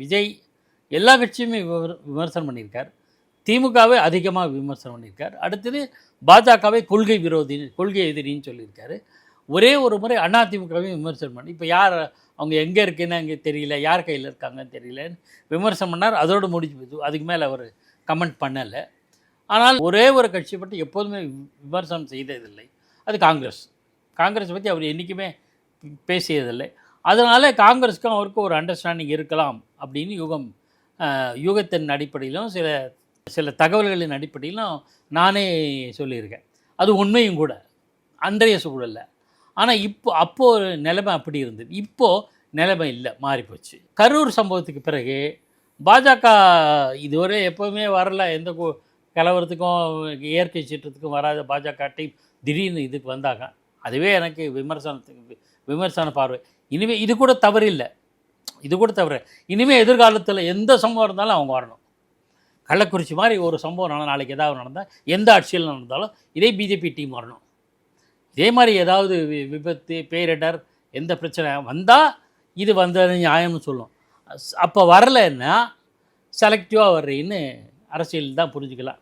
விஜய் எல்லா கட்சியுமே விமர்சனம் பண்ணியிருக்கார். திமுகவை அதிகமாக விமர்சனம் பண்ணியிருக்கார். அடுத்தது பாஜகவை கொள்கை விரோதி, கொள்கை எதிரின்னு சொல்லியிருக்காரு. ஒரே ஒரு முறை அதிமுகவையும் விமர்சனம் பண்ணி, இப்போ யார் அவங்க எங்கே இருக்குன்னு அங்கே தெரியல, யார் கையில் இருக்காங்கன்னு தெரியலன்னு விமர்சனம் பண்ணார். அதோடு முடிஞ்சு போகுது. அதுக்கு மேலே அவர் கமெண்ட் பண்ணலை. ஆனால் ஒரே ஒரு கட்சியை பற்றி எப்போதுமே விமர்சனம் செய்ததில்லை, அது காங்கிரஸ். காங்கிரஸை பற்றி அவர் என்றைக்குமே பேசியதில்லை. அதனால் காங்கிரஸுக்கும் அவருக்கும் ஒரு அண்டர்ஸ்டாண்டிங் இருக்கலாம் அப்படின்னு யூகத்தின் அடிப்படையிலும் சில தகவல்களின் அடிப்படையிலும் நானே சொல்லியிருக்கேன். அது உண்மையும் கூட அன்றைய சூழலில். ஆனால் அப்போது நிலைமை அப்படி இருந்தது. இப்போது நிலைமை இல்லை, மாறிப்போச்சு. கரூர் சம்பவத்துக்கு பிறகு பாஜக இதுவரை எப்போவுமே வரல, எந்த கலவரத்துக்கும் இயற்கை சீற்றத்துக்கும் வராத பாஜக டீம் திடீர்னு இதுக்கு வந்தாங்க. அதுவே எனக்கு விமர்சன பார்வை. இனிமேல் இது கூட தவறில்லை, இது கூட தவறு. இனிமேல் எதிர்காலத்தில் எந்த சம்பவம் இருந்தாலும் அவங்க வரணும். கள்ளக்குறிச்சி மாதிரி ஒரு சம்பவம் நாளைக்கு ஏதாவது நடந்தால், எந்த ஆட்சியில் நடந்தாலும் இதே பிஜேபி டீம் வரணும். இதே மாதிரி ஏதாவது விபத்து, பேரிடர், எந்த பிரச்சனை வந்தால் இது வந்தது நியாயம்னு சொல்லும். அப்போ வரலைன்னா செலக்டிவாக வர்றீன்னு அரசியல் தான் புரிஞ்சுக்கலாம்.